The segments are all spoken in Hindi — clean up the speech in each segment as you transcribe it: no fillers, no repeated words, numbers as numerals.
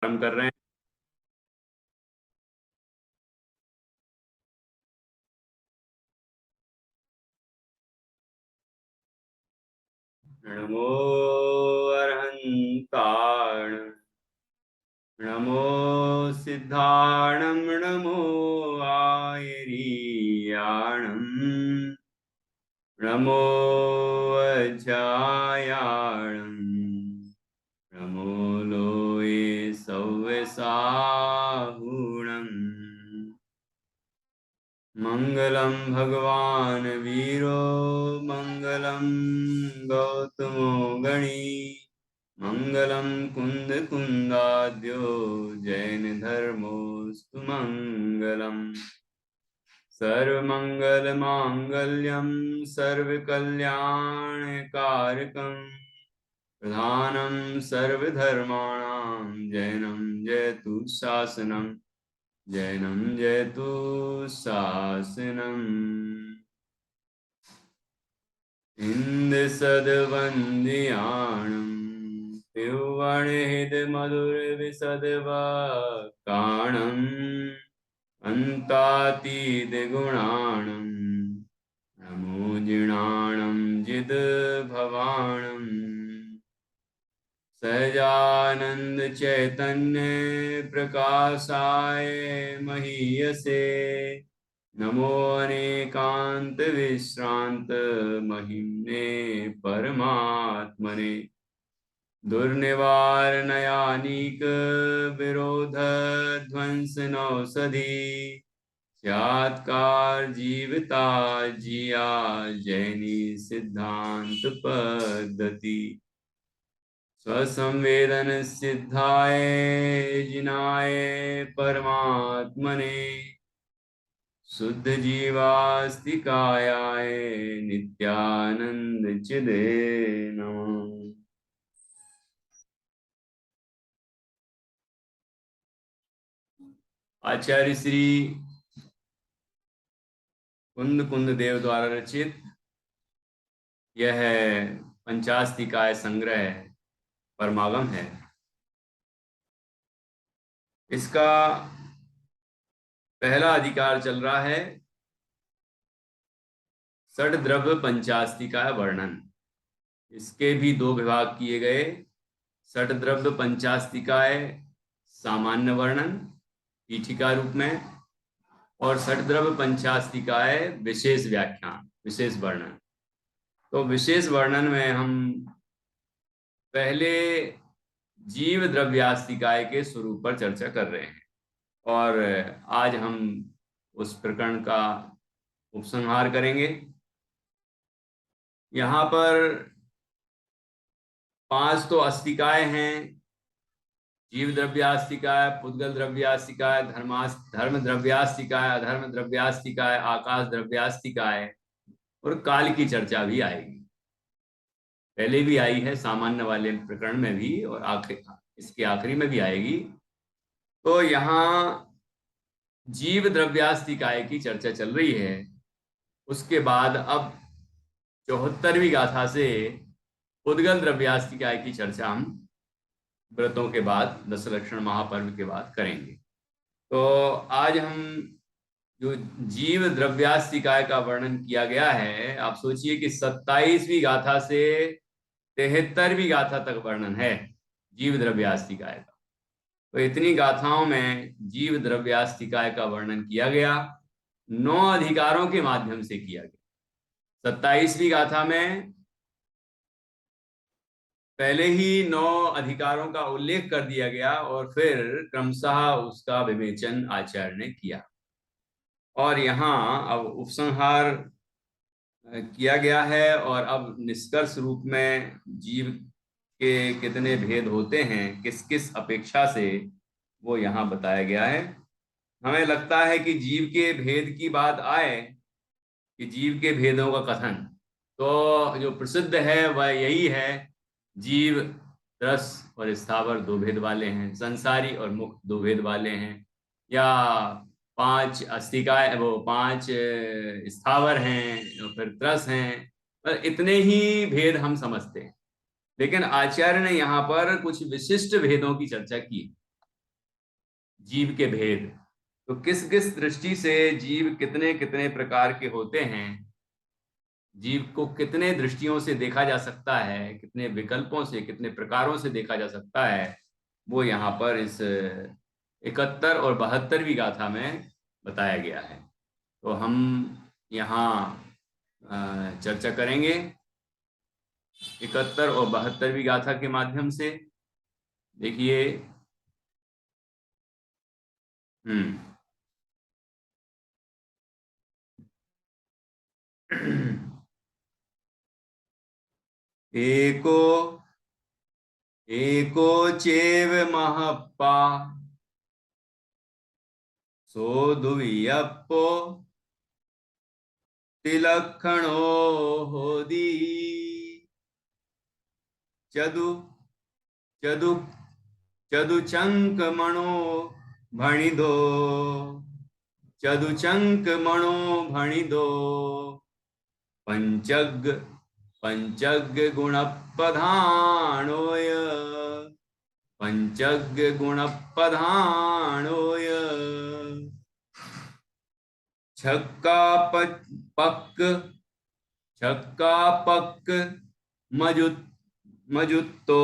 प्रारंभ कर रहे हैं। नमो अरहंताण, नमो सिद्धाणं, नमो आयरीयाणं, नमो अजायाणं, नमो लोये सव्यसाहुणम्। मंगलम भगवान वीरो, मंगलम गौतमो गणी, मंगलम कुंद कुंदाद्यो, जैन धर्मोस्तु मंगलम। सर्वमंगल मांगल्यम, सर्वकल्याणकारकम, प्रधानम सर्वधर्माणां, जैनम जयतु शासनम, जैनम जयतु शासनम। इंद्रसदवन्द्याणं, त्रिवर्णहितमधुरविशदवक्त्राणं, अन्तातीतगुणाणं, नमो जिणाणं जिद्भवाणं, सहजानंद चैतन्य प्रकाशाय महीयसे, नमो अनेकांत विश्रांत महिम्ने परमात्मने, दुर्निवारणायानीक विरोध ध्वंसनौषधि, सात्कार जीविता जिया जैनी सिद्धांत पद्धति, स्वसंवेदन सिद्धाय जिनाय परमात्मने, शुद्ध जीवास्तिकायाय नित्यानंद चिदे नमः। आचार्य श्री कुंद कुंद देव द्वारा रचित यह पंचास्तिकाय संग्रह परमागम है। इसका पहला अधिकार चल रहा है षड द्रव्य पंचास्तिकाय वर्णन। इसके भी दो विभाग किए गए, षड द्रव्य पंचास्तिकाय सामान्य वर्णन पीठिका रूप में, और षड द्रव्य पंचास्तिकाय विशेष व्याख्यान विशेष वर्णन। तो विशेष वर्णन में हम पहले जीव द्रव्यास्तिकाय के स्वरूप पर चर्चा कर रहे हैं, और आज हम उस प्रकरण का उपसंहार करेंगे। यहाँ पर 5 तो अस्तिकाय हैं, जीव द्रव्यास्तिकाय, पुद्गल द्रव्यास्तिकाय, धर्म द्रव्यास्तिकाय, अधर्म द्रव्यास्तिकाय, आकाश द्रव्यास्तिकाय, और काल की चर्चा भी आएगी। पहले भी आई है सामान्य वाले प्रकरण में भी, और इसके आखिरी में भी आएगी। तो यहाँ जीव द्रव्यास्तिकाय की चर्चा चल रही है। उसके बाद अब 74वीं गाथा से पुद्गल द्रव्यास्तिकाय की चर्चा हम व्रतों के बाद, दशलक्षण महापर्व के बाद करेंगे। तो आज हम जो जीव द्रव्यास्तिकाय का वर्णन किया गया है, आप सोचिए कि 27वीं गाथा से 73वीं गाथा तक वर्णन है जीव द्रव्यास्तिकाय का। तो इतनी गाथाओं में जीव द्रव्यास्तिकाय का वर्णन किया गया, 9 अधिकारों के माध्यम से किया गया। 27वीं गाथा में पहले ही 9 अधिकारों का उल्लेख कर दिया गया, और फिर क्रमशः उसका विवेचन आचार्य ने किया। और यहाँ अब उपसंहार किया गया है, और अब निष्कर्ष रूप में जीव के कितने भेद होते हैं किस किस अपेक्षा से, वो यहाँ बताया गया है। हमें लगता है कि जीव के भेद की बात आए, कि जीव के भेदों का कथन, तो जो प्रसिद्ध है वह यही है, जीव रस और स्थावर 2 भेद वाले हैं, संसारी और मुक्त 2 भेद वाले हैं, या 5 अस्तिकाय, वो 5 स्थावर हैं, और फिर त्रस हैं, पर इतने ही भेद हम समझते हैं। लेकिन आचार्य ने यहाँ पर कुछ विशिष्ट भेदों की चर्चा की। जीव के भेद। तो किस किस दृष्टि से जीव कितने कितने प्रकार के होते हैं, जीव को कितने दृष्टियों से देखा जा सकता है, कितने विकल्पों से, कितने प्रकारों से देखा जा सकता है, वो यहाँ पर इस 71 और 72वीं गाथा में बताया गया है। तो हम यहाँ चर्चा करेंगे 71 और 72वीं गाथा के माध्यम से। देखिए, हम्म एको एको चेव महप्पा सो दुवियप्पो तिलक्षणो होदी चदु चदु चदु चंक मणो भणिदो चदु चंक मणो भणिदो पंचग पंचग गुण पधाणोय पंचग गुण पधाणोय छक्का पक छक्का पक मजुत मजुत्तो,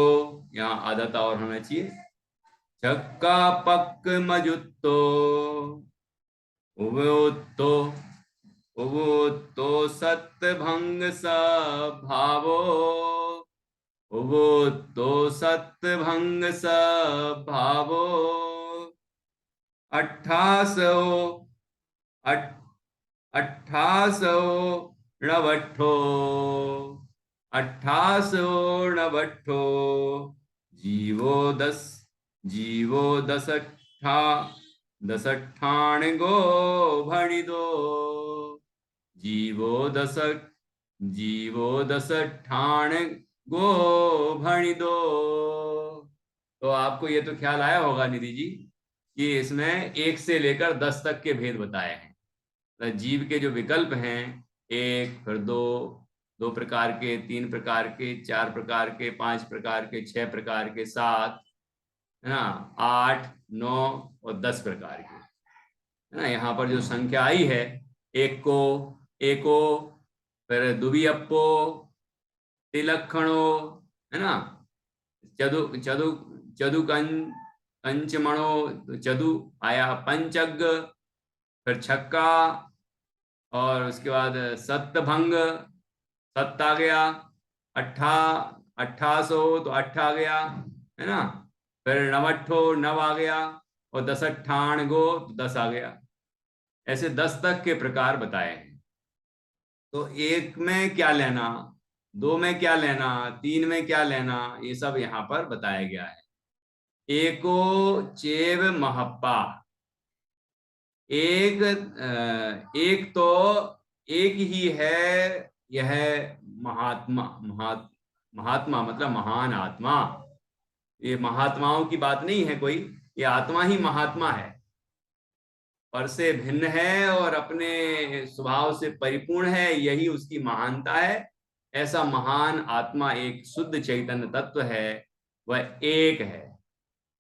यहाँ आदत और होना चाहिए, छक्का पक मजुत्तो उवोत्तो उवोत्तो सत्यभंग सभावो उवोत्तो सत्यभंग सभावो अट्ठासो अट्ठासो णवट्ठो अट्ठासो णवट्ठो जीवो दसट्ठा दसट्ठाण गो भणिदो जीवो दसट्ठाण गो भणिदो। तो आपको ये तो ख्याल आया होगा निधि जी कि इसमें 1 से लेकर 10 तक के भेद बताए हैं। तो जीव के जो विकल्प हैं, 1, फिर 2, 2 प्रकार के, 3 प्रकार के, 4 प्रकार के, 5 प्रकार के, 6 प्रकार के, 7, है ना, 8, 9 और 10 प्रकार के, है ना। यहाँ पर जो संख्या आई है, एको एको, फिर दुवियप्पो, तिलक्षणो, है ना, चदु चदु चदु कंचमणो, चदु आया, पंचग, फिर छक्का, और उसके बाद सप्तभंग, सत्त आ गया, अट्ठा 1800 तो 8 आ गया, है ना, फिर नवट्ठो 9 आ गया, और 10 गो तो 10 आ गया। ऐसे 10 तक के प्रकार बताए हैं। तो 1 में क्या लेना, 2 में क्या लेना, 3 में क्या लेना, ये सब यहाँ पर बताया गया है। एको चेव महप्पा, एक तो एक ही है, यह महात्मा महात्मा मतलब महान आत्मा। ये महात्माओं की बात नहीं है कोई, ये आत्मा ही महात्मा है, पर से भिन्न है और अपने स्वभाव से परिपूर्ण है, यही उसकी महानता है। ऐसा महान आत्मा एक शुद्ध चैतन्य तत्व है, वह एक है।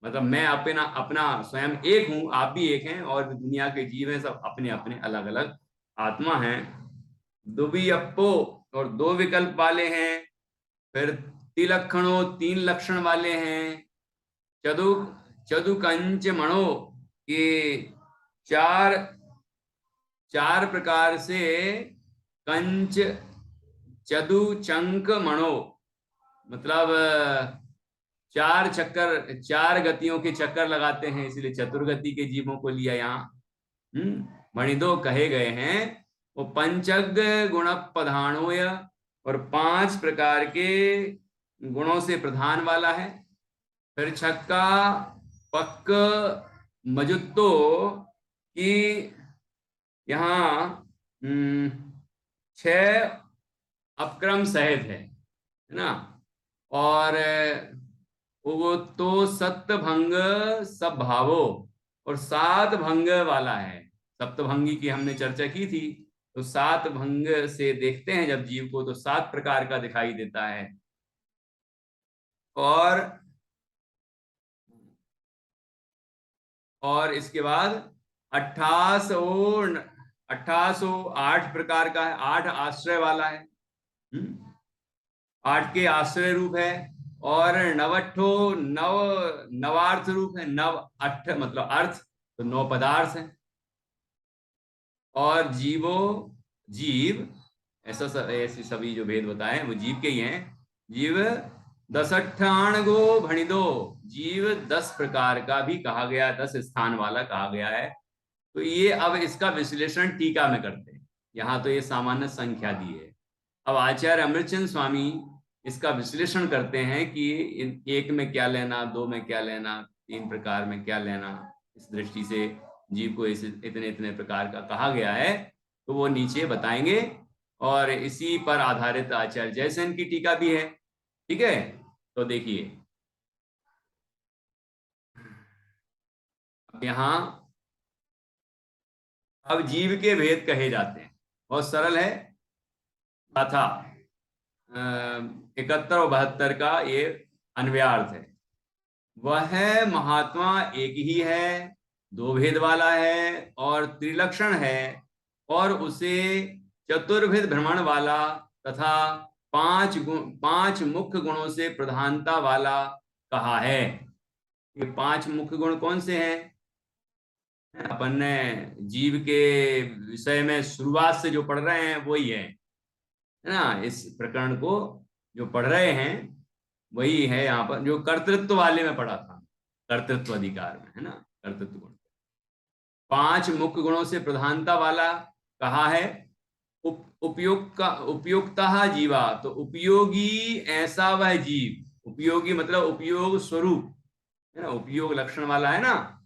मतलब मैं अपना अपना स्वयं एक हूं, आप भी एक हैं, और दुनिया के जीव हैं, सब अपने अपने अलग अलग आत्मा हैं। दुबियप्पो, और 2 विकल्प वाले हैं। फिर तिलक्षणो, 3 लक्षण वाले हैं। चदु चदु कंच मणो, ये 4 प्रकार से कंच चदु चंक मणो, मतलब 4 चक्कर, 4 गतियों के चक्कर लगाते हैं, इसलिए चतुर्गति के जीवों को लिया यहाँ। मणिदो कहे गए हैं। वो पंचग गुण प्रधानोय, और 5 प्रकार के गुणों से प्रधान वाला है। फिर छक्का पक्क मजुत्तो की, यहाँ 6 अपक्रम सहित है ना, और वो तो सप्तभंग सब भावो, और 7 भंग वाला है। सप्तभंगी की हमने चर्चा की थी, तो 7 भंग से देखते हैं जब जीव को, तो 7 प्रकार का दिखाई देता है। और और इसके बाद 1808 प्रकार का है, 8 आश्रय वाला है। 8 के आश्रय रूप है, और नवठो नवार्थ रूप है। नव अठ मतलब अर्थ, तो 9 पदार्थ है। और जीव ऐसे सभी जो भेद बताए वो जीव के ही हैं। जीव 10 गो भणिदो, जीव 10 प्रकार का भी कहा गया, 10 स्थान वाला कहा गया है। तो ये अब इसका विश्लेषण टीका में करते हैं। यहाँ तो ये सामान्य संख्या दी है। अब आचार्य अमृतचंद स्वामी इसका विश्लेषण करते हैं कि एक में क्या लेना, 2 में क्या लेना, 3 प्रकार में क्या लेना। इस दृष्टि से जीव को इतने इतने प्रकार का कहा गया है, तो वो नीचे बताएंगे। और इसी पर आधारित आचार्य जयसेन की टीका भी है। ठीक है, तो देखिए यहाँ अब जीव के भेद कहे जाते हैं। बहुत सरल है कथा। 71 और 72 का ये अन्वयार्थ है। वह महात्मा एक ही है, 2 भेद वाला है और त्रिलक्षण है, और उसे चतुर्विध भ्रमण वाला तथा 5 मुख्य गुणों से प्रधानता वाला कहा है। ये 5 मुख्य गुण कौन से हैं? अपन ने जीव के विषय में शुरुआत से जो पढ़ रहे हैं वही है ना। इस प्रकरण को जो पढ़ रहे हैं वही है। यहाँ पर जो कर्तृत्व वाले में पढ़ा था, कर्तृत्व अधिकार में, है ना, कर्तृत्व गुण। 5 मुख्य गुणों से प्रधानता वाला कहा है। उपयुक्ता जीवा, तो उपयोगी ऐसा वह जीव, उपयोगी मतलब उपयोग स्वरूप, है ना, उपयोग लक्षण वाला है ना,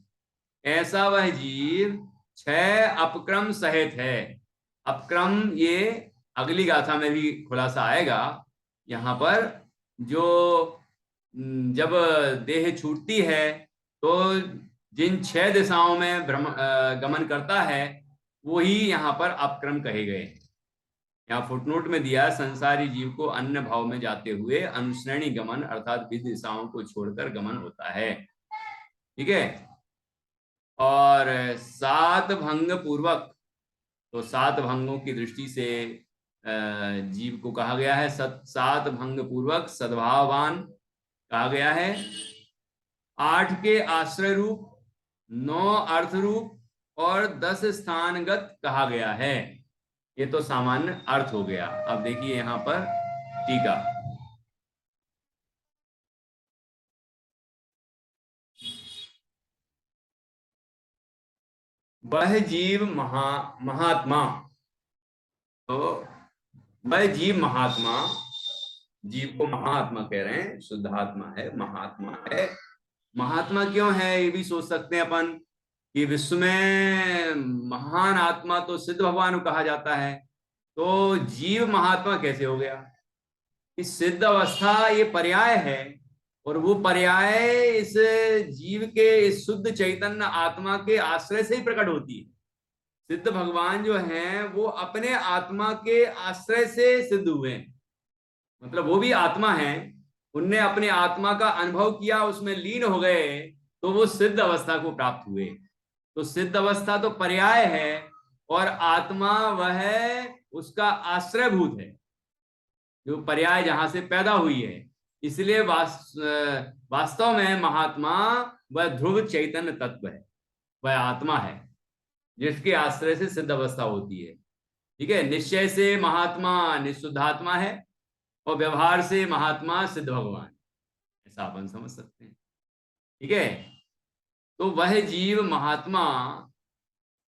ऐसा वह जीव 6 अपक्रम सहित है। अपक्रम ये अगली गाथा में भी खुलासा आएगा। यहाँ पर जो जब देह छूटती है तो जिन 6 दिशाओं में गमन करता है वही यहाँ पर अपक्रम कहे गए हैं। यहाँ फुटनोट में दिया, संसारी जीव को अन्य भाव में जाते हुए अनुश्रेणी गमन अर्थात विधि दिशाओं को छोड़कर गमन होता है। ठीक है, और 7 भंग पूर्वक, तो 7 भंगों की दृष्टि से जीव को कहा गया है। 7 भंग पूर्वक सद्भाववान कहा गया है। 8 के आश्रय रूप, 9 अर्थ रूप और 10 स्थानगत कहा गया है। ये तो सामान्य अर्थ हो गया। अब देखिए यहाँ पर टीका। वह जीव महात्मा, तो वह जीव महात्मा, जीव को महात्मा कह रहे हैं, शुद्धात्मा है, महात्मा है। महात्मा क्यों है ये भी सोच सकते हैं अपन कि विश्व में महान आत्मा तो सिद्ध भगवान को कहा जाता है, तो जीव महात्मा कैसे हो गया? इस सिद्ध अवस्था ये पर्याय है, और वो पर्याय इस जीव के इस शुद्ध चैतन्य आत्मा के आश्रय से ही प्रकट होती है। सिद्ध भगवान जो हैं वो अपने आत्मा के आश्रय से सिद्ध हुए हैं, मतलब वो भी आत्मा है, उनने अपने आत्मा का अनुभव किया, उसमें लीन हो गए, तो वो सिद्ध अवस्था को प्राप्त हुए। तो सिद्ध अवस्था तो पर्याय है, और आत्मा वह उसका आश्रयभूत है, जो पर्याय जहां से पैदा हुई है। इसलिए वास्तव में महात्मा वह ध्रुव चैतन्य तत्व है, वह आत्मा है जिसके आश्रय से सिद्ध अवस्था होती है। ठीक है, निश्चय से महात्मा निशुद्धात्मा है, और व्यवहार से महात्मा सिद्ध भगवान, ऐसा अपन समझ सकते हैं। ठीक है, तो वह जीव महात्मा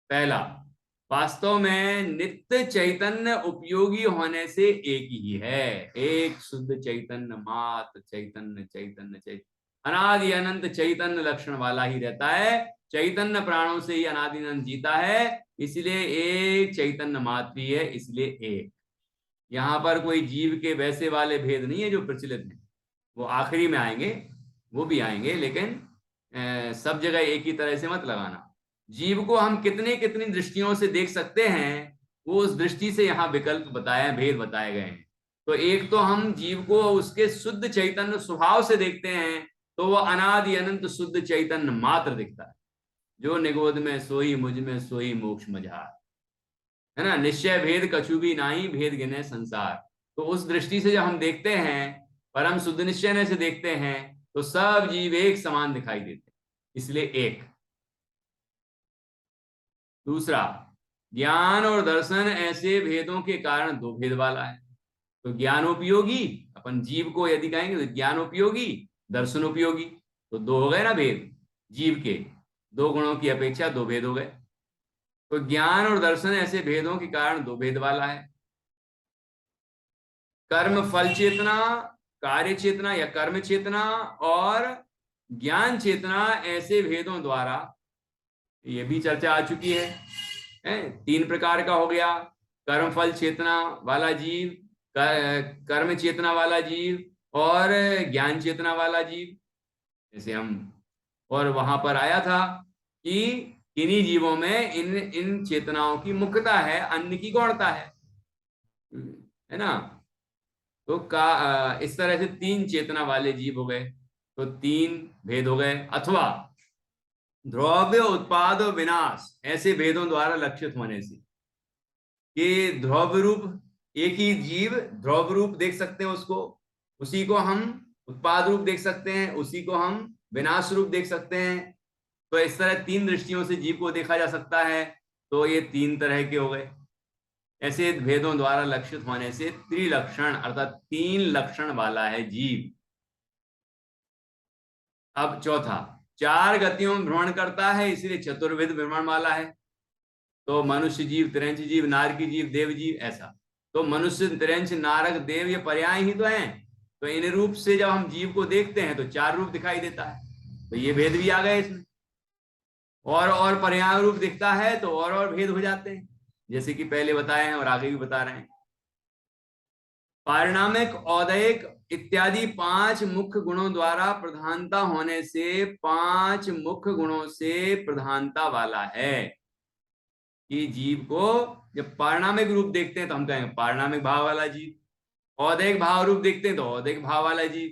पहला वास्तव में नित्य चैतन्य उपयोगी होने से एक ही है। एक शुद्ध चैतन्य, मात्र चैतन्य, चैतन्य अनादि अनंत चैतन्य लक्षण वाला ही रहता है। चैतन्य प्राणों से ही अनादि अनंत जीता है, इसलिए एक चैतन्य मात्र ही है, इसलिए एक। यहाँ पर कोई जीव के वैसे वाले भेद नहीं है जो प्रचलित है, वो आखिरी में आएंगे, वो भी आएंगे, लेकिन सब जगह एक ही तरह से मत लगाना। जीव को हम कितनी कितनी दृष्टियों से देख सकते हैं, वो उस दृष्टि से यहाँ विकल्प बताए, भेद बताए गए हैं। तो एक तो हम जीव को उसके शुद्ध चैतन्य स्वभाव से देखते हैं, तो वह अनादि अनंत शुद्ध चैतन्य मात्र दिखता है। जो निगोद में सोई मुझ में सोई मोक्ष मझार, है ना। निश्चय भेद कछु भी नाही, भेद गिने संसार। तो उस दृष्टि से जब हम देखते हैं, परम शुद्ध निश्चय से देखते हैं, तो सब जीव एक समान दिखाई देते हैं, इसलिए एक। दूसरा, ज्ञान और दर्शन ऐसे भेदों के कारण दो भेद वाला है। तो ज्ञानोपयोगी, अपन जीव को यदि कहेंगे तो ज्ञानोपयोगी, दर्शनोपयोगी, तो दो हो गए ना भेद जीव के। दो गुणों की अपेक्षा दो भेद हो गए। तो ज्ञान और दर्शन ऐसे भेदों के कारण दो भेद वाला है। कर्म फल चेतना, कार्य चेतना या कर्म चेतना और ज्ञान चेतना ऐसे भेदों द्वारा, ये भी चर्चा आ चुकी है, तीन प्रकार का हो गया। कर्म फल चेतना वाला जीव, कर्म चेतना वाला जीव और ज्ञान चेतना वाला जीव। जैसे हम, और वहां पर आया था कि किन्हीं जीवों में इन इन चेतनाओं की मुख्यता है, अन्य की गौणता है ना। तो इस तरह से तीन चेतना वाले जीव हो गए, तो तीन भेद हो गए। अथवा द्रव्य उत्पाद और विनाश ऐसे भेदों द्वारा लक्षित होने से, कि द्रव्य रूप, एक ही जीव द्रव्य रूप देख सकते हैं उसको, उसी को हम उत्पाद रूप देख सकते हैं, उसी को हम विनाश रूप देख सकते हैं। तो इस तरह तीन दृष्टियों से जीव को देखा जा सकता है। तो ये तीन तरह के हो गए। ऐसे भेदों द्वारा लक्षित होने से त्रिलक्षण अर्थात तीन लक्षण वाला है जीव। अब चौथा, चार गतियों में भ्रमण करता है, इसलिए चतुर्विध भ्रमण वाला है। तो मनुष्य जीव, तिरंच जीव, नारकी जीव, देव जीव, ऐसा। तो मनुष्य, तिरंच, नारक, देव ये पर्याय ही तो हैं। तो इन रूप से जब हम जीव को देखते हैं तो चार रूप दिखाई देता है, तो ये भेद भी आ गए इसमें। और पर्याय रूप दिखता है तो और भेद हो जाते हैं, जैसे कि पहले बताए हैं और आगे भी बता रहे हैं। पारिणामिक, औदयिक इत्यादि पांच मुख्य गुणों द्वारा प्रधानता होने से पांच मुख्य गुणों से प्रधानता वाला है। कि जीव को जब पारिणामिक रूप देखते हैं तो हम कहेंगे पारिणामिक भाव वाला जीव, औदैहिक भाव रूप देखते हैं तो औदैहिक भाव वाला जीव,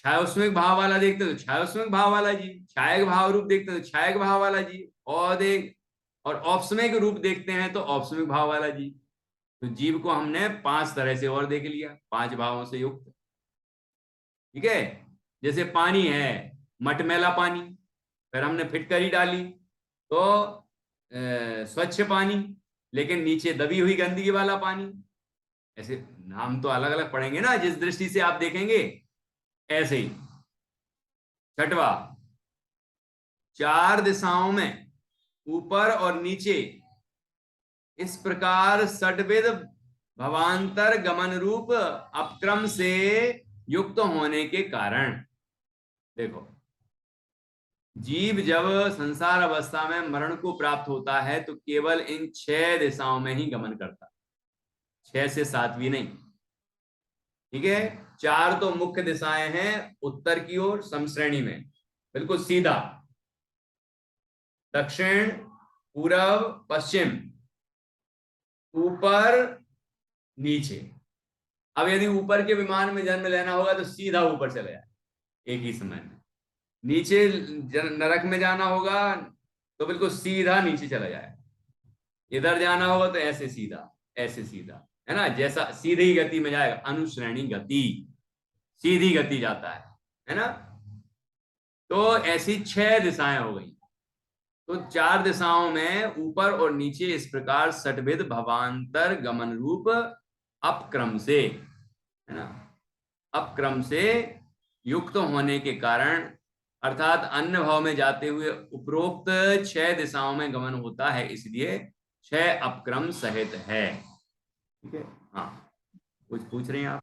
छायोस्मिक भाव वाला देखते हैं तो छायोस्मिक भाव वाला जीव, छायक भाव रूप देखते हैं तो छायक भाव वाला जीव, औदैहिक और औपसमिक रूप देखते हैं तो औपसमिक भाव वाला जीव। तो जीव को हमने पांच तरह से और देख लिया, पांच भावों से युक्त। ठीक है, जैसे पानी है, मटमैला पानी, फिर हमने फिटकरी डाली तो स्वच्छ पानी, लेकिन नीचे दबी हुई गंदगी वाला पानी। ऐसे नाम तो अलग अलग पड़ेंगे ना, जिस दृष्टि से आप देखेंगे ऐसे ही। छठवा, चार दिशाओं में ऊपर और नीचे इस प्रकार षड्विध भवांतर गमन रूप अपक्रम से युक्त होने के कारण, देखो जीव जब संसार अवस्था में मरण को प्राप्त होता है तो केवल इन छह दिशाओं में ही गमन करता, छह से सातवीं नहीं। ठीक है, चार तो मुख्य दिशाएं हैं, उत्तर की ओर समश्रेणी में बिल्कुल सीधा, दक्षिण, पूरब, पश्चिम, ऊपर, नीचे। अब यदि ऊपर के विमान में जन्म लेना होगा तो सीधा ऊपर चले जाए एक ही समय में, नीचे नरक में जाना होगा तो बिल्कुल सीधा नीचे चला जाए, इधर जाना होगा तो ऐसे सीधा, ऐसे सीधा, है ना, जैसा सीधी गति में जाएगा, अनुश्रेणी गति, सीधी गति जाता है ना। तो ऐसी छह दिशाएं हो गई। तो चार दिशाओं में ऊपर और नीचे इस प्रकार षट्विध भवांतर गमन रूप अपक्रम से, है ना, अपक्रम से युक्त होने के कारण, अर्थात अन्य भाव में जाते हुए उपरोक्त छह दिशाओं में गमन होता है, इसलिए छह अपक्रम सहित है। ठीक है, हाँ, कुछ पूछ रहे हैं आप?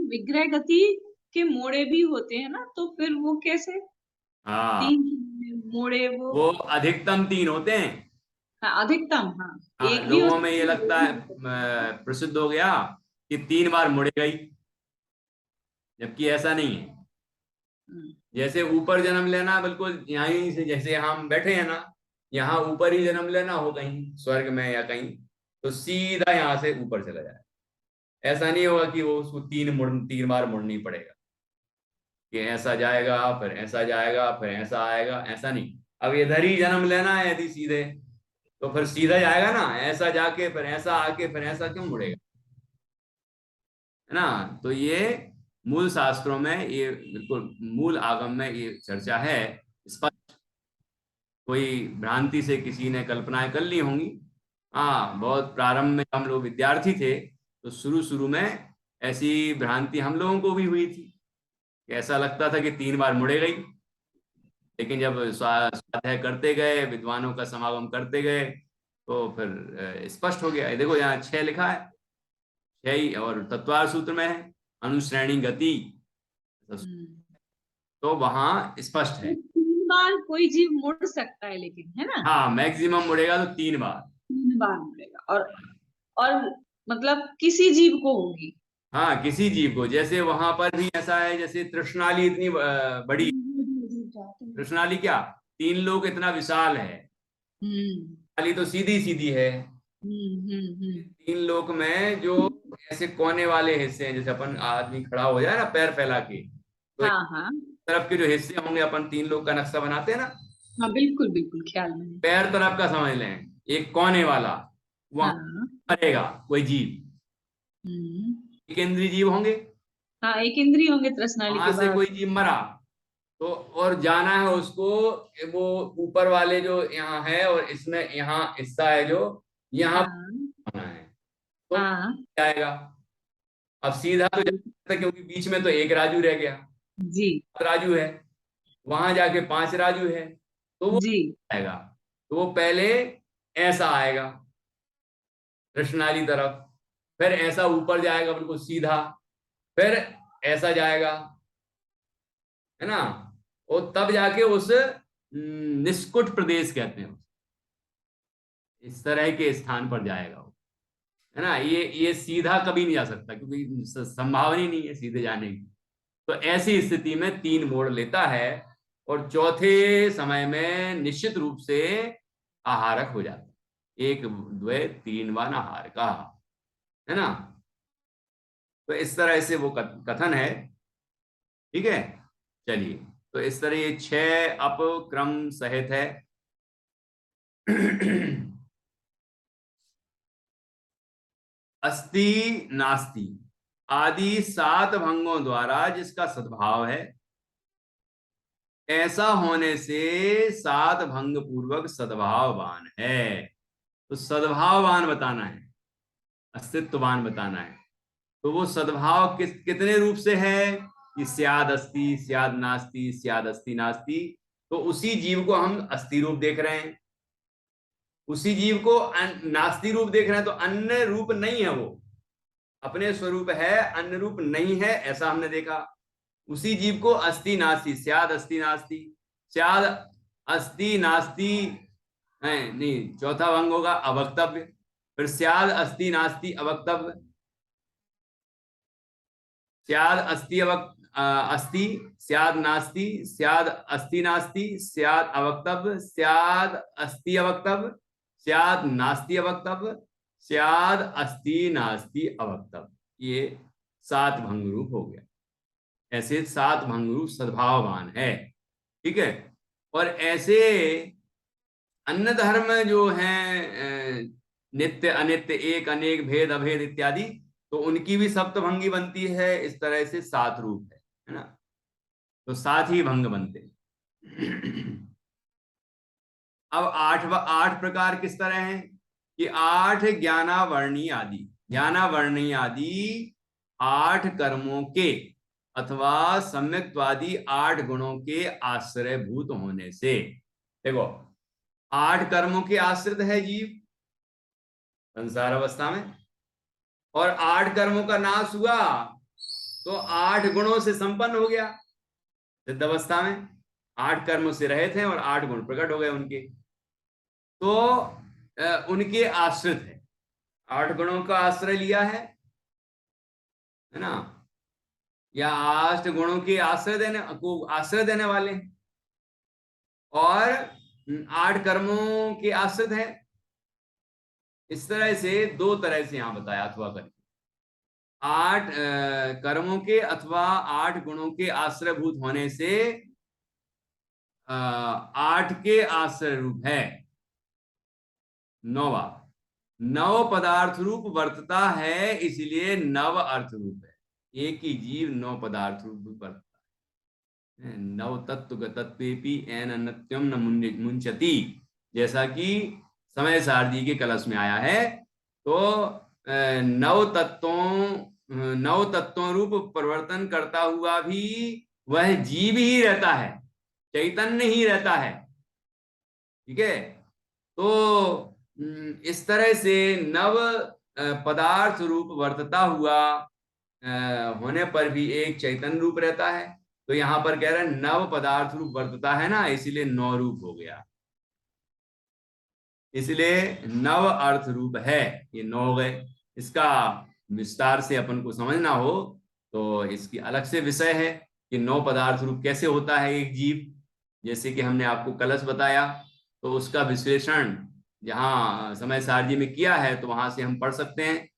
विग्रह गति के मोड़े भी होते हैं ना, तो फिर वो कैसे? हाँ, तीन मोड़े वो अधिकतम तीन होते हैं। हाँ, अधिकतम, हाँ। हाँ, एक भी हो लोगों में ये सकती है, दो लगता भी है, हो सकती प्रसिद्ध हो गया कि तीन बार मुड़ गई, जबकि ऐसा नहीं है। है। जैसे ऊपर जन्म लेना बिल्कुल यहीं से, जैसे हम बैठे हैं ना, यहाँ ऊपर ही जन्म लेना हो कहीं स्वर्ग में या कहीं, तो सीधा यहाँ से ऊपर चला जाए। ऐसा नहीं होगा कि वो उसको तीन बार मुड़नी पड़ेगा। कि ऐसा जाएगा फिर ऐसा जाएगा फिर ऐसा आएगा, ऐसा नहीं। अब इधर ही जन्म लेना है यदि सीधे, तो फिर सीधा जाएगा ना, ऐसा जाके फिर ऐसा आके फिर ऐसा क्यों मुड़ेगा, है ना। तो ये मूल शास्त्रों में, ये बिल्कुल मूल आगम में ये चर्चा है। स्पष्ट, कोई भ्रांति से किसी ने कल्पनाएं कर ली होंगी। हाँ, बहुत प्रारंभ में हम लोग विद्यार्थी थे तो शुरू शुरू में ऐसी भ्रांति हम लोगों को भी हुई थी कि ऐसा लगता था कि 3 बार मुड़ेगा ही। लेकिन जब स्वाध्याय करते गए, विद्वानों का समागम करते गए, तो फिर स्पष्ट हो गया। ये देखो यहाँ 6 लिखा है, 6 ही, और तत्वार सूत्र में है अनुश्रेणी गति, तो वहां स्पष्ट है। 3 बार कोई जीव मुड़ सकता है लेकिन, है ना? हाँ, मैक्सिमम मुड़ेगा तो 3 बार। 3 बार मुड़ेगा, और मतलब किसी जीव को होगी। हाँ, किसी जीव को, जैसे वहां पर भी ऐसा है, जैसे तृष्णाली इतनी बड़ी, तृष्णाली क्या, 3 लोक इतना विशाल है, हम्म खाली तो सीधी सीधी है। हम्म। 3 लोक में जो ऐसे कोने वाले हिस्से हैं, जैसे अपन आदमी खड़ा हो जाए ना पैर फैला के, तो एक हाँ हाँ तरफ के जो हिस्से होंगे, अपन 3 लोक का नक्शा बनाते हैं ना, हाँ, बिल्कुल बिल्कुल ख्याल में है। पैर तरफ का समझ लें, एक कोने वाला, वहां हाँ। मरेगा कोई जीव, हम्म। एक इंद्रिय जीव होंगे, हाँ, एक इंद्रिय होंगे तृष्णाली वहां के से बाद। कोई जीव मरा, तो और जाना है उसको, वो ऊपर वाले जो यहाँ है और इसमें यहाँ हिस्सा है जो यहाँ हाँ होना है, तो हाँ। जाएगा। अब सीधा तो जा नहीं सकता क्योंकि बीच में तो एक राजू रह गया, जी 7 राजू है, वहां जाके 5 राजू है, तो वो जी। आएगा। तो वो पहले ऐसा आएगा कृष्णाली तरफ, फिर ऐसा ऊपर जाएगा बिल्कुल सीधा, फिर ऐसा जाएगा, है ना। और तब जाके उस निष्कुट प्रदेश कहते हैं, इस तरह के स्थान पर जाएगा वो, है ना। ये सीधा कभी नहीं जा सकता क्योंकि संभावना ही नहीं है सीधे जाने की। तो ऐसी स्थिति में 3 मोड़ लेता है, और चौथे समय में निश्चित रूप से आहारक हो जाता है, 1 2 3 बार आहार का, है ना। तो इस तरह से वो कथन है, ठीक है। चलिए, तो इस तरह ये 6 अपक्रम सहित है। अस्ति नास्ति आदि 7 भंगों द्वारा जिसका सद्भाव है, ऐसा होने से 7 भंग पूर्वक सद्भाववान है। तो सद्भाववान बताना है, अस्तित्ववान बताना है। तो वो सद्भाव कितने रूप से है, कि स्याद अस्ति, स्याद नास्ति, स्याद अस्ति नास्ति। तो उसी जीव को हम अस्थि रूप देख रहे हैं, उसी जीव को नास्ति रूप देख रहे हैं, तो अन्य रूप नहीं है वो, अपने स्वरूप है, अन्य रूप नहीं है, ऐसा हमने देखा। उसी जीव को अस्ति नास्ति, स्याद अस्ति नास्ति, स्याद अस्ति नास्ति है नहीं, चौथा भंग होगा अवक्तव्य, फिर स्याद अस्ति नास्ति अवक्तव्य, स्याद अस्ति अस्ति, स्याद नास्ति, स्याद अस्ति नास्ति, स्याद अवक्तव्य, स्याद अस्ति अवक्तव्य, स्याद नास्ति अवक्तव्य, स्याद अस्ति नास्ति अवक्तव्य। ये 7 भंग रूप हो गया। ऐसे 7 भंग रूप सद्भाववान है, ठीक है। और ऐसे अन्य धर्म जो हैं, नित्य अनित्य, एक अनेक, भेद अभेद इत्यादि, तो उनकी भी सप्तभंगी बनती है, इस तरह से 7 रूप है ना। तो 7 ही भंग बनते हैं। अब 8 प्रकार किस तरह हैं, कि 8 ज्ञानावर्णी आदि, ज्ञानावर्णी आदि 8 कर्मों के अथवा सम्यक्त्वादि 8 गुणों के आश्रयभूत होने से, देखो 8 कर्मों के आश्रित है जीव संसार अवस्था में, और 8 कर्मों का नाश हुआ तो 8 गुणों से संपन्न हो गया सिद्ध अवस्था में। 8 कर्मों से रहित हैं और 8 गुण प्रकट हो गए उनके, तो उनके आश्रित है, 8 गुणों का आश्रय लिया है ना, या 8 गुणों के आश्रय देने को आश्रय देने वाले हैं, और 8 कर्मों के आश्रित है। इस तरह से 2 तरह से यहां बताया अथवा करके, 8 कर्मों के अथवा 8 गुणों के आश्रयभूत होने से 8 के आश्रय रूप है। 9वां, नव पदार्थ रूप वर्तता है, इसलिए नव अर्थ रूप है। एक ही जीव 9 पदार्थ रूप वर्तता है। नव तत्व गतत्वेपि एन अनत्यम न मुंचति, जैसा कि समय सारथी के कलश में आया है। तो नव तत्वों रूप परिवर्तन करता हुआ भी वह जीव ही रहता है, चैतन्य ही रहता है। ठीक है, तो इस तरह से नव पदार्थ रूप वर्तता हुआ होने पर भी एक चैतन्य रूप रहता है। तो यहां पर कह रहे हैं नव पदार्थ रूप वर्तता है ना, इसलिए 9 रूप हो गया, इसलिए नव अर्थ रूप है। ये 9 हो गए। इसका विस्तार से अपन को समझना हो तो इसकी अलग से विषय है कि 9 पदार्थ रूप कैसे होता है एक जीव। जैसे कि हमने आपको कलश बताया, तो उसका विश्लेषण जहाँ समय सारणी में किया है तो वहां से हम पढ़ सकते हैं,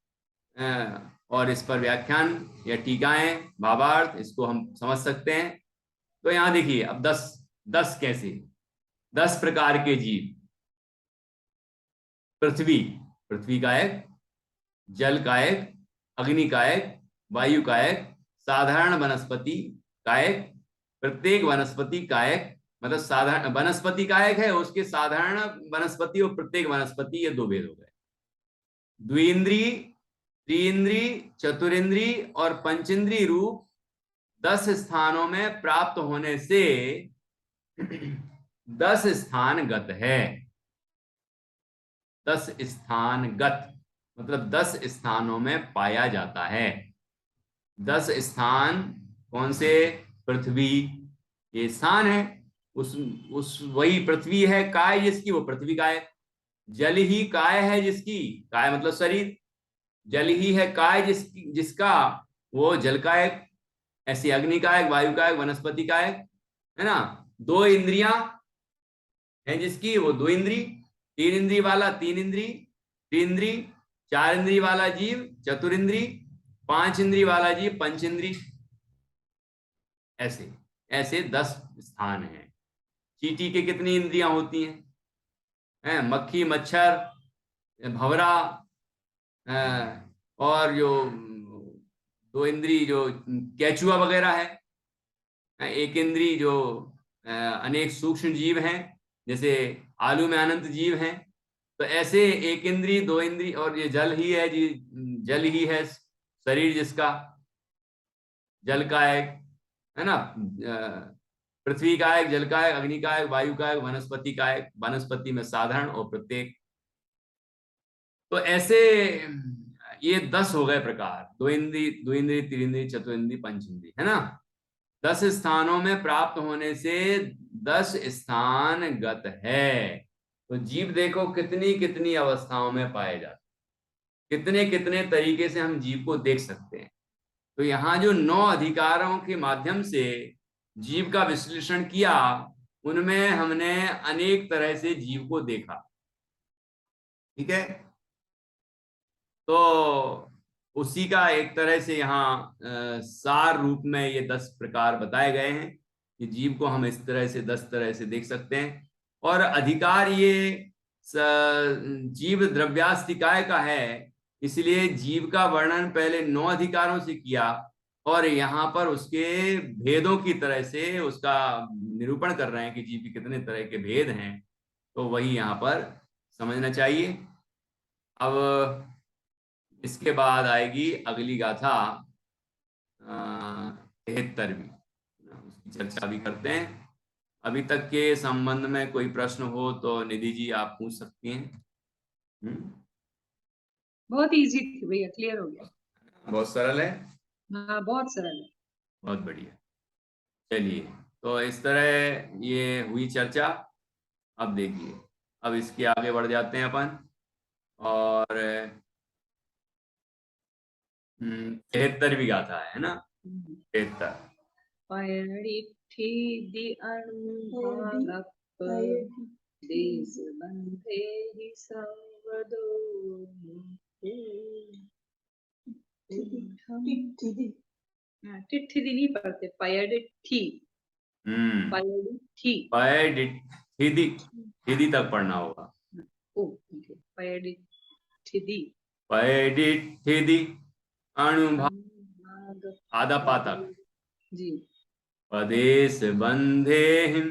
और इस पर व्याख्यान या टीकाएं भावार्थ इसको हम समझ सकते हैं। तो यहाँ देखिए, अब 10 कैसे, 10 प्रकार के जीव। पृथ्वी, पृथ्वी का एक, जल का एक, अग्नि का एक, वायु का एक, साधारण वनस्पति का एक, प्रत्येक वनस्पति का एक, मतलब साधारण वनस्पति का एक है, उसके साधारण वनस्पति और प्रत्येक वनस्पति, ये 2 भेद हो गए। द्विइंद्री, त्रिइंद्री, चतुरिंद्री और पंचेंद्री रूप 10 स्थानों में प्राप्त होने से 10 स्थानगत है। 10 स्थानगत मतलब 10 स्थानों में पाया जाता है। 10 स्थान कौन से? पृथ्वी ये स्थान है, उस वही पृथ्वी है काय जिसकी, वो पृथ्वी का है। जल ही काय है जिसकी, काय मतलब शरीर, जल ही है काय जिसका, वो जल का एक। ऐसी अग्नि का एक, वायु का एक, वनस्पति का एक, है ना। 2 इंद्रियां है जिसकी, वो 2 इंद्री। 3 इंद्री वाला 3 इंद्री, त्रिइंद्री। 4 इंद्री वाला जीव चतुरिंद्री। 5 इंद्री वाला जीव पंचेंद्री। ऐसे ऐसे 10 स्थान हैं। चींटी के कितनी इंद्रियां होती हैं? मक्खी, मच्छर, भंवरा, और जो 2 इंद्री जो केचुआ वगैरह है। 1 इंद्री जो अनेक सूक्ष्म जीव हैं, जैसे आलू में अनंत जीव हैं। तो ऐसे 1 इंद्री, 2 इंद्री, और ये जल ही है जी, जल ही है शरीर जिसका, जल का एक, है ना। पृथ्वी का एक, जल का एक, अग्नि का एक, वायु का एक, वनस्पति का एक, वनस्पति में साधारण और प्रत्येक। तो ऐसे ये 10 हो गए प्रकार। 2 इंद्री, 2 इंद्री, 3 इंद्री, चतुर्इंद्री, पंचेंद्री, है ना। 10 स्थानों में प्राप्त होने से 10 स्थान गत है। तो जीव देखो कितनी कितनी अवस्थाओं में पाए जाते, कितने कितने तरीके से हम जीव को देख सकते हैं। तो यहाँ जो 9 अधिकारों के माध्यम से जीव का विश्लेषण किया, उनमें हमने अनेक तरह से जीव को देखा। ठीक है, तो उसी का एक तरह से यहाँ सार रूप में ये 10 प्रकार बताए गए हैं कि जीव को हम इस तरह से 10 तरह से देख सकते हैं। और अधिकार ये जीव द्रव्यास्तिकाय का है, इसलिए जीव का वर्णन पहले 9 अधिकारों से किया, और यहाँ पर उसके भेदों की तरह से उसका निरूपण कर रहे हैं कि जीव के कितने तरह के भेद हैं। तो वही यहाँ पर समझना चाहिए। अब इसके बाद आएगी अगली गाथा 73वीं, उसकी चर्चा भी करते हैं। अभी तक के संबंध में कोई प्रश्न हो तो निधि जी आप पूछ सकती हैं। बहुत इजी थी भैया, क्लियर हो गया। बहुत सरल है। हाँ बहुत सरल है। बहुत बढ़िया। चलिए, तो इस तरह ये हुई चर्चा। अब देखिए, अब इसके आगे बढ़ जाते हैं अपन, और 73वीं गाथा है ना, 73। परिठिधि अणुभागप देश बंधे ही संवदो। टिट्ठिदी नहीं पढ़ते, पयडिट्ठी, पयडिट्ठी, पयडिट्ठिदी, हिदी तक पढ़ना होगा। पयडिट्ठिदी, पयडिट्ठिदी अणुभाग आधा पातक जी। पदेश बंधेहिम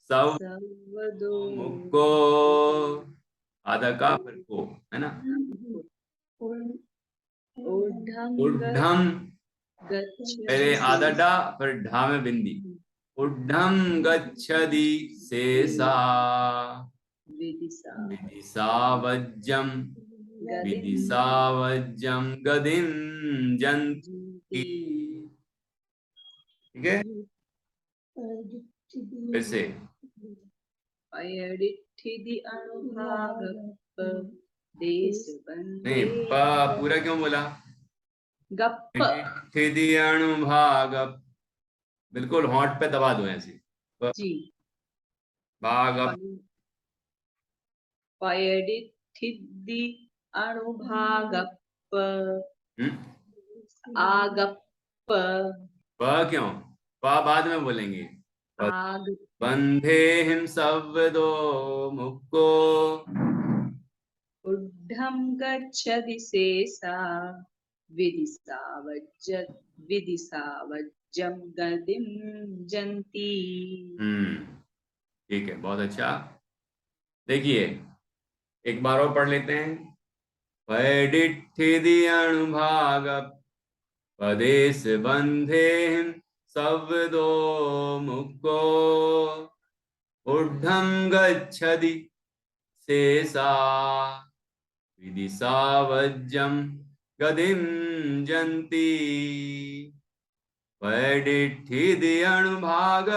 सवदो मुक्को आधा का फिर को, है ना। उड्ढम पहले आधा डा फिर ढा में बिंदी। उड्ढम गच्छति शेषा विदिशावज्जम विदिशावज्जम गदिम जंती। ठीक है, फिर से पयडिट्ठिदी अणुभाग देश नहीं, पूरा क्यों बोला? गप्प ठिदी अणुभाग, बिल्कुल होंठ पे दबा दो ऐसे जी। भाग पयडिट्ठिदी अणुभाग आगप्प, प क्यों? प बाद में बोलेंगे। आग बंधे हिम शब्दो मुक्को उड्ढम गच्छति शेषा विदिशावज्जम गदिम जंती। ठीक है, बहुत अच्छा। देखिए एक बार और पढ़ लेते हैं। पयडिट्ठिदी अणुभाग पदेश बंधे हिम शब्दो मुक्को ऊर्ध्वं गच्छति शेषा विदिशावज्जम गदिम जंती। पयडिट्ठिदी अणुभाग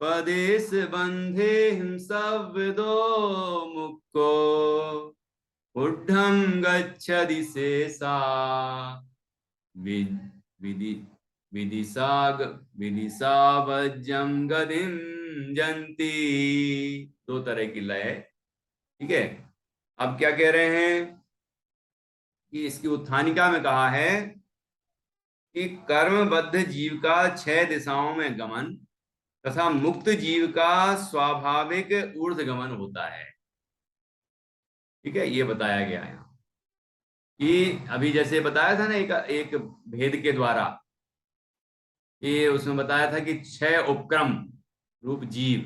पदेश बंधे हिम शब्दो मुक्को ऊर्ध्वं गच्छति शेषा विदिशावज्जम गदिम जंती। दो तरह की लय है। ठीक है, अब क्या कह रहे हैं कि इसकी उत्थानिका में कहा है कि कर्मबद्ध जीव का 6 दिशाओं में गमन तथा मुक्त जीव का स्वाभाविक ऊर्ध्वगमन होता है। ठीक है, ये बताया गया है कि अभी जैसे बताया था ना एक भेद के द्वारा, ये उसमें बताया था कि 6 उपक्रम रूप जीव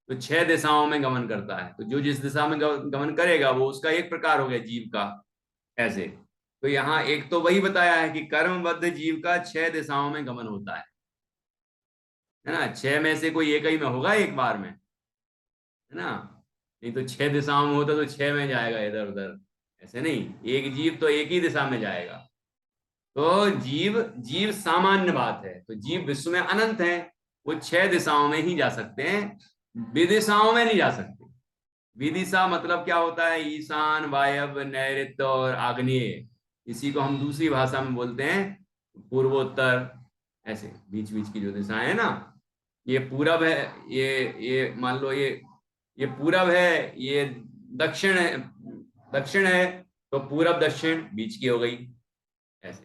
तो 6 दिशाओं में गमन करता है। तो जो जिस दिशा में गमन करेगा वो उसका एक प्रकार हो गया जीव का। ऐसे तो यहाँ एक तो वही बताया है कि कर्मबद्ध जीव का 6 दिशाओं में गमन होता है ना। 6 में से कोई एक ही में होगा एक बार में, है ना। नहीं तो 6 दिशाओं में होता तो 6 में जाएगा इधर उधर, ऐसे नहीं। एक जीव तो एक ही दिशा में जाएगा। तो जीव सामान्य बात है। तो जीव विश्व में अनंत है, वो 6 दिशाओं में ही जा सकते हैं, विदिशाओं में नहीं जा सकते। विदिशा मतलब क्या होता है? ईशान, वायव्य, नैऋत्य और आग्नेय। इसी को हम दूसरी भाषा में बोलते हैं पूर्वोत्तर। ऐसे बीच बीच की जो दिशाएं है ना, ये पूरब है, ये मान लो ये पूरब है, ये दक्षिण है, दक्षिण है तो पूरब दक्षिण बीच की हो गई। ऐसे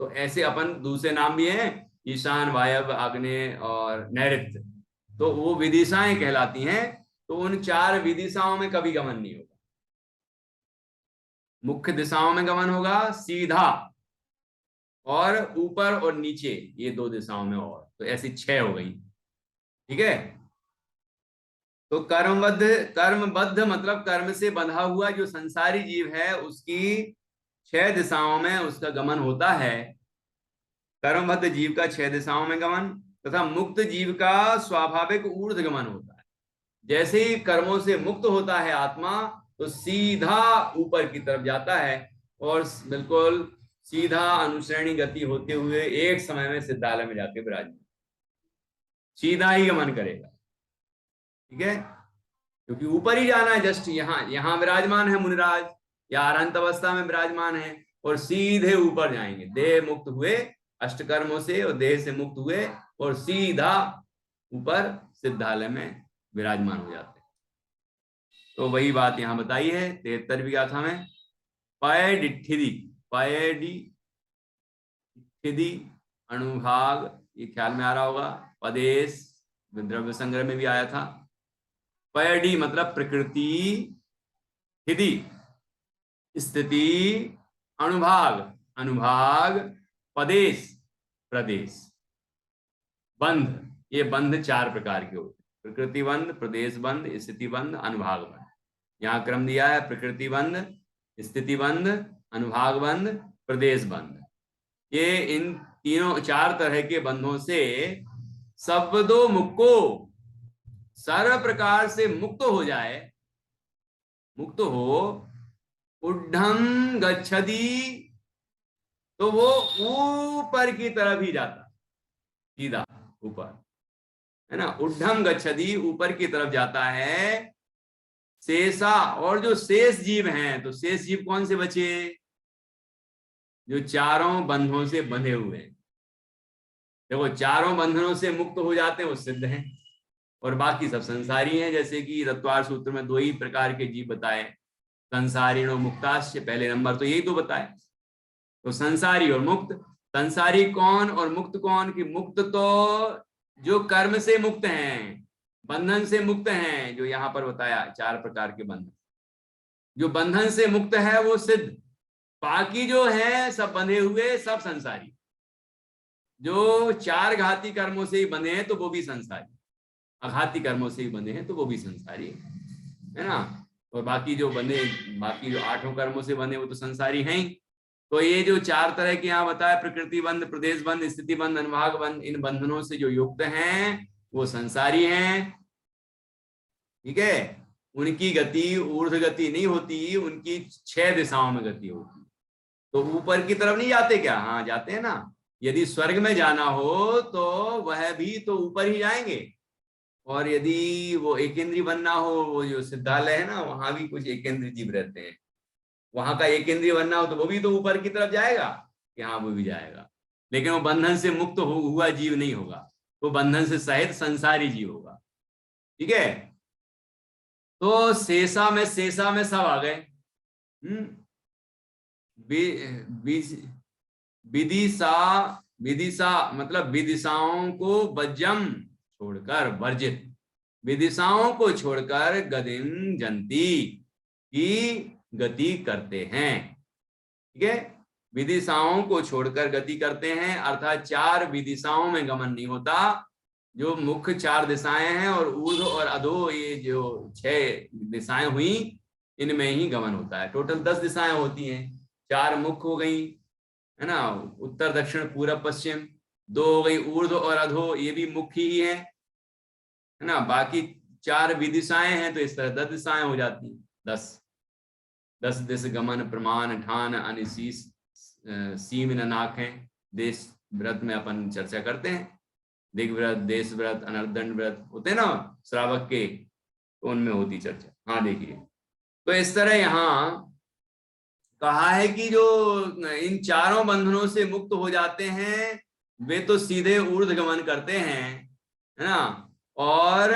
तो ऐसे अपन दूसरे नाम भी हैं, ईशान, वायव्य, आग्नेय और नैऋत्य। तो वो विदिशाएं कहलाती हैं। तो उन 4 विदिशाओं में कभी गमन नहीं होगा। मुख्य दिशाओं में गमन होगा सीधा, और ऊपर और नीचे ये 2 दिशाओं में, और तो ऐसी 6 हो गई। ठीक है, तो कर्मबद्ध मतलब कर्म से बंधा हुआ जो संसारी जीव है उसकी 6 दिशाओं में उसका गमन होता है। कर्मबद्ध जीव का 6 दिशाओं में गमन तथा मुक्त जीव का स्वाभाविक ऊर्ध्व गमन होता है। जैसे ही कर्मों से मुक्त होता है आत्मा तो सीधा ऊपर की तरफ जाता है और बिल्कुल सीधा अनुश्रेणी गति होते हुए एक समय में सिद्धालय में जाके विराजमान, सीधा ही गमन करेगा। ठीक है, क्योंकि ऊपर ही जाना है। जस्ट यहाँ विराजमान है मुनिराज, या अरंत अवस्था में विराजमान है, और सीधे ऊपर जाएंगे। देह मुक्त हुए अष्टकर्मों से और देह से मुक्त हुए और सीधा ऊपर सिद्धालय में विराजमान हो जाते हैं। तो वही बात यहाँ बताई है 73वीं गाथा में। पयडिट्ठिदी पयडी, स्थिति, अणुभाग, ये ख्याल में आ रहा होगा। पदेश द्रव्य संग्रह में भी आया था। पयडी मतलब प्रकृति, स्थिति, स्थिति, अणुभाग, अनुभाग, पदेश, प्रदेश, बंध। ये बंध 4 प्रकार के होते हैं, प्रकृति बंध, प्रदेश बंध, स्थिति बंध, अनुभाग बंध। यहाँ क्रम दिया है, प्रकृति बंध, स्थिति बंध, अनुभाग बंध, प्रदेश बंध। ये इन तीनों 4 तरह के बंधों से शब्दो मुक्को, सर्व प्रकार से मुक्त हो जाए, मुक्त हो, ऊर्ध्वं गच्छति, तो वो ऊपर की तरफ ही जाता, सीधा ऊपर, है ना। ऊर्ध्वं गच्छति, ऊपर की तरफ जाता है। शेषा, और जो शेष जीव हैं, तो शेष जीव कौन से बचे? जो चारों बंधनों से बंधे हुए हैं। देखो, चारों बंधनों से मुक्त हो जाते हैं वो सिद्ध हैं, और बाकी सब संसारी हैं। जैसे कि रत्वार सूत्र में 2 ही प्रकार के जीव बताए, संसारिणो मुक्ताश्च, पहले नंबर तो यही 2 बताए। तो संसारी और मुक्त। संसारी कौन और मुक्त कौन? कि मुक्त तो जो कर्म से मुक्त हैं, बंधन से मुक्त हैं, जो यहाँ पर बताया 4 प्रकार के बंधन, जो बंधन से मुक्त है वो सिद्ध। बाकी जो है सब बंधे हुए, सब संसारी। जो 4 घाती कर्मों से ही बंधे हैं तो वो भी संसारी, अघाती कर्मों से ही बंधे हैं तो वो भी संसारी, है ना। और बाकी जो 8 कर्मों से बंधे वो तो संसारी हैं ही। तो ये जो 4 तरह के यहाँ बताया, प्रकृति बंध, प्रदेश बंध, स्थिति बंध, अनुभाग बंध, इन बंधनों से जो युक्त हैं वो संसारी हैं। ठीक है। उनकी गति ऊर्ध्व गति नहीं होती, उनकी 6 दिशाओं में गति होती। तो ऊपर की तरफ नहीं जाते क्या? हाँ, जाते हैं ना। यदि स्वर्ग में जाना हो तो वह भी तो ऊपर ही जाएंगे, और यदि वो एकेंद्रीय बनना हो, वो जो सिद्धालय है ना, वहां भी कुछ एकेंद्रीय जीव रहते हैं, वहां का एकेंद्रीय बनना हो तो वो भी तो ऊपर की तरफ जाएगा कि हाँ, वो भी जाएगा। लेकिन वो बंधन से मुक्त हुआ जीव नहीं होगा, वो बंधन से सहित संसारी जीव होगा। ठीक है। तो शेषा में सब आ गए। विदिशा मतलब विदिशाओं को वज्रम छोड़कर, वर्जित, विदिशाओं को छोड़कर गतिम जंती की गति करते हैं। ठीक है। विदिशाओं को छोड़कर गति करते हैं, अर्थात 4 विदिशाओं में गमन नहीं होता। जो मुख्य 4 दिशाएं हैं और ऊर्ध्व और अधो, ये जो 6 दिशाएं हुई, इनमें ही गमन होता है। टोटल 10 दिशाएं होती हैं। 4 मुख्य हो गई, है ना, उत्तर दक्षिण पूरब पश्चिम। 2 हो गई ऊर्ध्व और अधो, ये भी मुख्य ही है ना। बाकी 4 विदिशाएं हैं, तो इस तरह 10 दिशाएं हो जाती हैं। 10 दिश गमन प्रमाण ठान अनिशीस सीम नाक है। देश व्रत में अपन चर्चा करते हैं, दिग्व्रत, देश व्रत, अनर्दंड व्रत होते हैं ना श्रावक के, तो उनमें होती चर्चा। हाँ, देखिए, तो इस तरह यहाँ कहा है कि जो इन 4 बंधनों से मुक्त हो जाते हैं वे तो सीधे ऊर्ध्वगमन करते हैं, है ना, और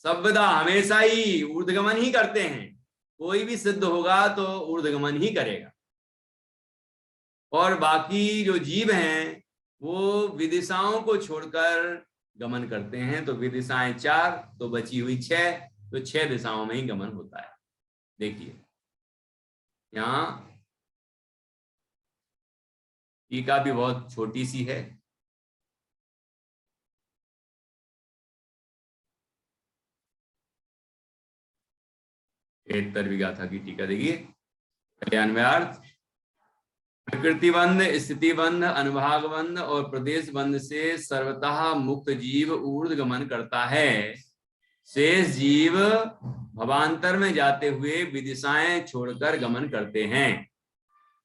सर्वदा हमेशा ही ऊर्ध्वगमन ही करते हैं। कोई भी सिद्ध होगा तो ऊर्ध्वगमन ही करेगा। और बाकी जो जीव हैं वो विदिशाओं को छोड़कर गमन करते हैं। तो विदिशाएं 4, तो बची हुई 6, तो 6 दिशाओं में ही गमन होता है। देखिए, यहाँ टीका भी बहुत छोटी सी है। भी गाथा की टीका देखिए। कल्याणव्यार्थ, प्रकृति बंध, स्थिति बंध, अनुभाग बंध और प्रदेश बंध से सर्वतः मुक्त जीव ऊर्ध्वगमन करता है। शेष जीव भवांतर में जाते हुए विदिशाएं छोड़कर गमन करते हैं।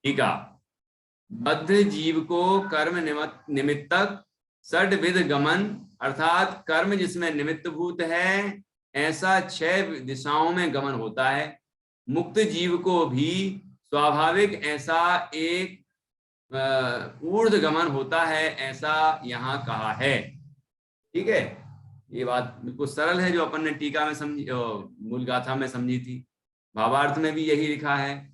ठीक है। बद्ध जीव को कर्म निमित्तक षड्विध गमन, अर्थात कर्म जिसमें निमित्त भूत है, ऐसा 6 दिशाओं में गमन होता है। मुक्त जीव को भी स्वाभाविक ऐसा एक ऊर्ध्व गमन होता है, ऐसा यहाँ कहा है। ठीक है। ये बात बिल्कुल सरल है जो अपन ने टीका में समझी, मूल गाथा में समझी थी। भावार्थ में भी यही लिखा है।